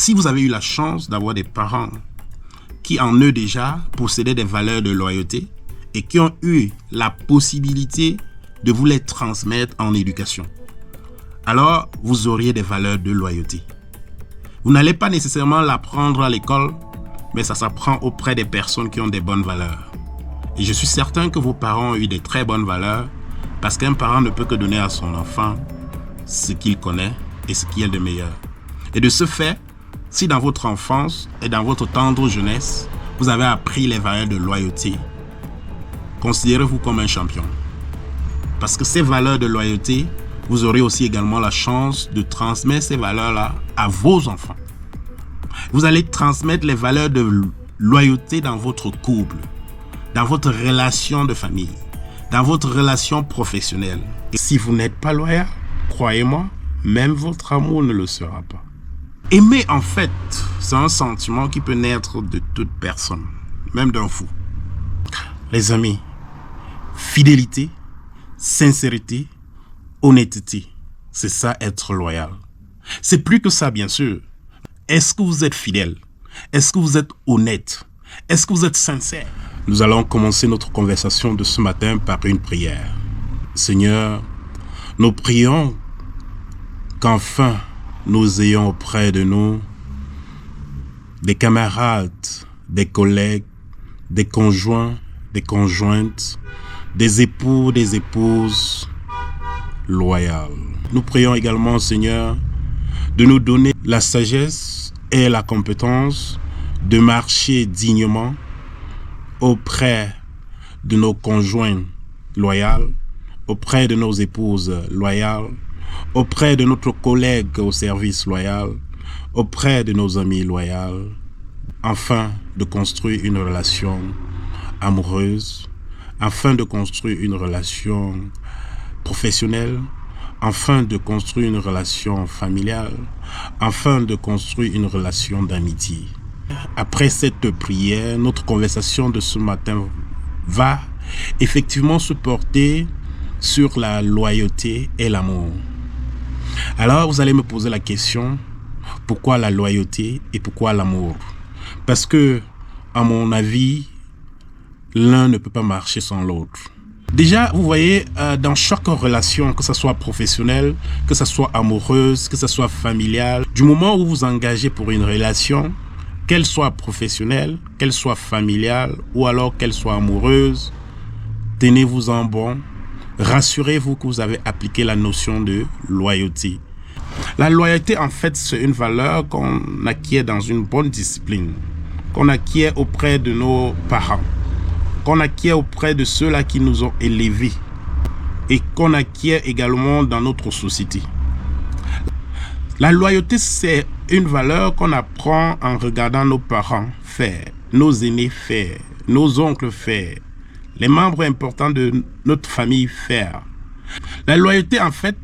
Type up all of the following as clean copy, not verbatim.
si vous avez eu la chance d'avoir des parents qui en eux déjà possédaient des valeurs de loyauté et qui ont eu la possibilité de vous les transmettre en éducation, alors vous auriez des valeurs de loyauté. Vous n'allez pas nécessairement l'apprendre à l'école, mais ça s'apprend auprès des personnes qui ont des bonnes valeurs. Et je suis certain que vos parents ont eu des très bonnes valeurs, parce qu'un parent ne peut que donner à son enfant ce qu'il connaît et ce qui est de meilleur. Et de ce fait, si dans votre enfance et dans votre tendre jeunesse, vous avez appris les valeurs de loyauté, considérez-vous comme un champion. Parce que ces valeurs de loyauté, vous aurez aussi également la chance de transmettre ces valeurs-là à vos enfants. Vous allez transmettre les valeurs de loyauté dans votre couple, dans votre relation de famille, dans votre relation professionnelle. Et si vous n'êtes pas loyal, croyez-moi, même votre amour ne le sera pas. Aimer, en fait, c'est un sentiment qui peut naître de toute personne, même d'un fou. Les amis, fidélité, sincérité, honnêteté, c'est ça être loyal. C'est plus que ça, bien sûr. Est-ce que vous êtes fidèle? Est-ce que vous êtes honnête? Est-ce que vous êtes sincère? Nous allons commencer notre conversation de ce matin par une prière. Seigneur, nous prions qu'enfin nous ayons auprès de nous des camarades, des collègues, des conjoints, des conjointes, des époux, des épouses loyales. Nous prions également, Seigneur, de nous donner la sagesse et la compétence de marcher dignement auprès de nos conjoints loyaux, auprès de nos épouses loyales, auprès de notre collègue au service loyal, auprès de nos amis loyaux, afin de construire une relation amoureuse, afin de construire une relation professionnelle, afin de construire une relation familiale, afin de construire une relation d'amitié. Après cette prière, notre conversation de ce matin va effectivement se porter sur la loyauté et l'amour. Alors, vous allez me poser la question, pourquoi la loyauté et pourquoi l'amour? Parce que, à mon avis, l'un ne peut pas marcher sans l'autre. Déjà, vous voyez, dans chaque relation, que ce soit professionnelle, que ce soit amoureuse, que ce soit familiale, du moment où vous engagez pour une relation, qu'elle soit professionnelle, qu'elle soit familiale ou alors qu'elle soit amoureuse, tenez-vous-en bon, rassurez-vous que vous avez appliqué la notion de loyauté. La loyauté, en fait, c'est une valeur qu'on acquiert dans une bonne discipline, qu'on acquiert auprès de nos parents, qu'on acquiert auprès de ceux-là qui nous ont élevés et qu'on acquiert également dans notre société. La loyauté, c'est une valeur qu'on apprend en regardant nos parents faire, nos aînés faire, nos oncles faire, les membres importants de notre famille faire. La loyauté, en fait,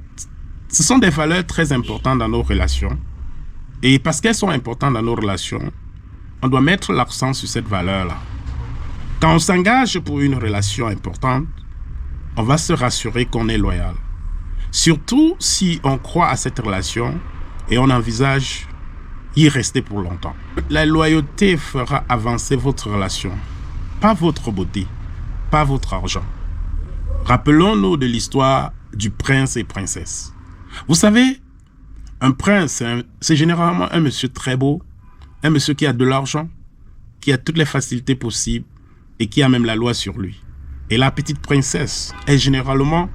ce sont des valeurs très importantes dans nos relations. Et parce qu'elles sont importantes dans nos relations, on doit mettre l'accent sur cette valeur-là. Quand on s'engage pour une relation importante, on va se rassurer qu'on est loyal. Surtout si on croit à cette relation et on envisage y rester pour longtemps. La loyauté fera avancer votre relation, pas votre beauté, pas votre argent. Rappelons-nous de l'histoire du prince et princesse. Vous savez, un prince, c'est généralement un monsieur très beau, un monsieur qui a de l'argent, qui a toutes les facilités possibles et qui a même la loi sur lui. Et la petite princesse est généralement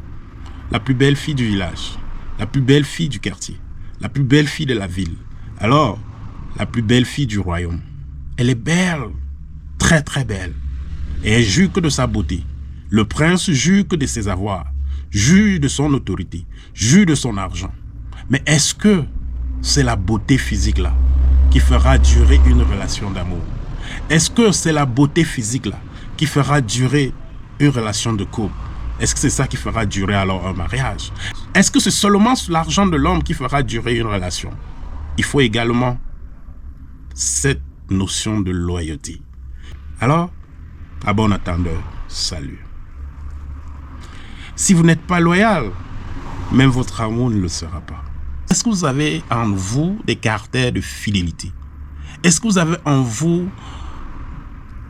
la plus belle fille du village, la plus belle fille du quartier, la plus belle fille de la ville. Alors, la plus belle fille du royaume. Elle est belle, très très belle. Et elle jure que de sa beauté. Le prince jure que de ses avoirs, jure de son autorité, jure de son argent. Mais est-ce que c'est la beauté physique là qui fera durer une relation d'amour? Est-ce que c'est la beauté physique là qui fera durer une relation de couple? Est-ce que c'est ça qui fera durer alors un mariage? Est-ce que c'est seulement l'argent de l'homme qui fera durer une relation? Il faut également cette notion de loyauté. Alors, à bon entendeur, salut. Si vous n'êtes pas loyal, même votre amour ne le sera pas. Est-ce que vous avez en vous des caractères de fidélité? Est-ce que vous avez en vous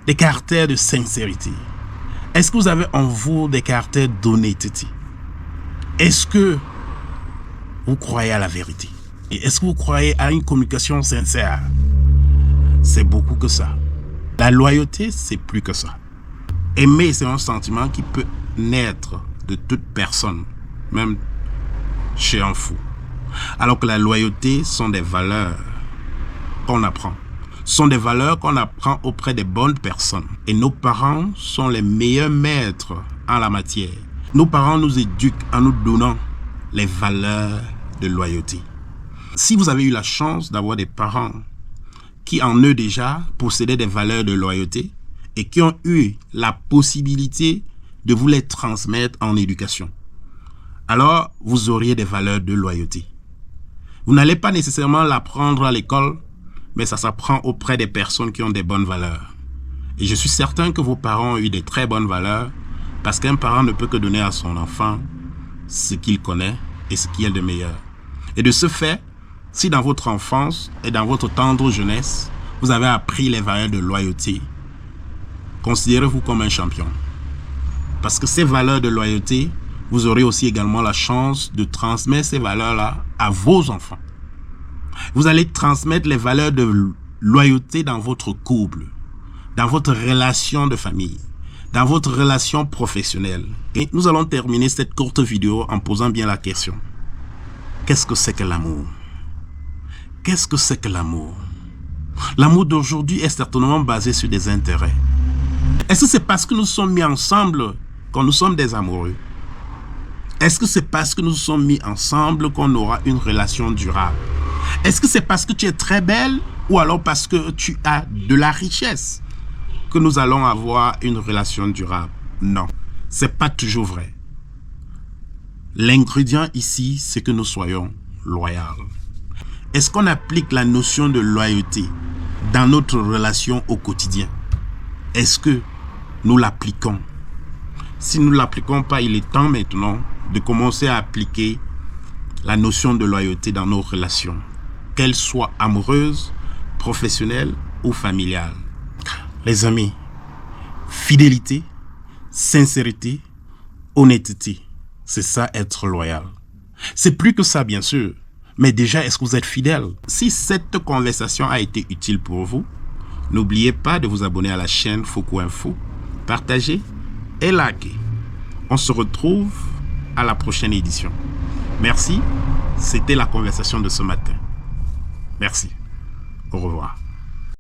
des caractères de sincérité? Est-ce que vous avez en vous des caractères d'honnêteté? Est-ce que vous croyez à la vérité? Et est-ce que vous croyez à une communication sincère? C'est beaucoup que ça. La loyauté, c'est plus que ça. Aimer, c'est un sentiment qui peut naître de toute personne, même chez un fou. Alors que la loyauté sont des valeurs qu'on apprend. Sont des valeurs qu'on apprend auprès des bonnes personnes. Et nos parents sont les meilleurs maîtres en la matière. Nos parents nous éduquent en nous donnant les valeurs de loyauté. Si vous avez eu la chance d'avoir des parents qui en eux déjà possédaient des valeurs de loyauté et qui ont eu la possibilité de vous les transmettre en éducation, alors vous auriez des valeurs de loyauté. Vous n'allez pas nécessairement l'apprendre à l'école, mais ça s'apprend auprès des personnes qui ont des bonnes valeurs. Et je suis certain que vos parents ont eu des très bonnes valeurs, parce qu'un parent ne peut que donner à son enfant ce qu'il connaît et ce qui est de meilleur. Et de ce fait, si dans votre enfance et dans votre tendre jeunesse, vous avez appris les valeurs de loyauté, considérez-vous comme un champion. Parce que ces valeurs de loyauté, vous aurez aussi également la chance de transmettre ces valeurs-là à vos enfants. Vous allez transmettre les valeurs de loyauté dans votre couple, dans votre relation de famille, dans votre relation professionnelle. Et nous allons terminer cette courte vidéo en posant bien la question. Qu'est-ce que c'est que l'amour? Qu'est-ce que c'est que l'amour? L'amour d'aujourd'hui est certainement basé sur des intérêts. Est-ce que c'est parce que nous sommes mis ensemble que nous sommes des amoureux? Est-ce que c'est parce que nous sommes mis ensemble qu'on aura une relation durable? Est-ce que c'est parce que tu es très belle ou alors parce que tu as de la richesse que nous allons avoir une relation durable? Non, c'est pas toujours vrai. L'ingrédient ici, c'est que nous soyons loyaux. Est-ce qu'on applique la notion de loyauté dans notre relation au quotidien? Est-ce que nous l'appliquons? Si nous ne l'appliquons pas, il est temps maintenant de commencer à appliquer la notion de loyauté dans nos relations, qu'elles soient amoureuses, professionnelles ou familiales. Les amis, fidélité, sincérité, honnêteté, c'est ça être loyal. C'est plus que ça bien sûr, mais déjà est-ce que vous êtes fidèle? Si cette conversation a été utile pour vous, n'oubliez pas de vous abonner à la chaîne Foucault Info, partager et liker. On se retrouve à la prochaine édition. Merci, c'était la conversation de ce matin. Merci. Au revoir.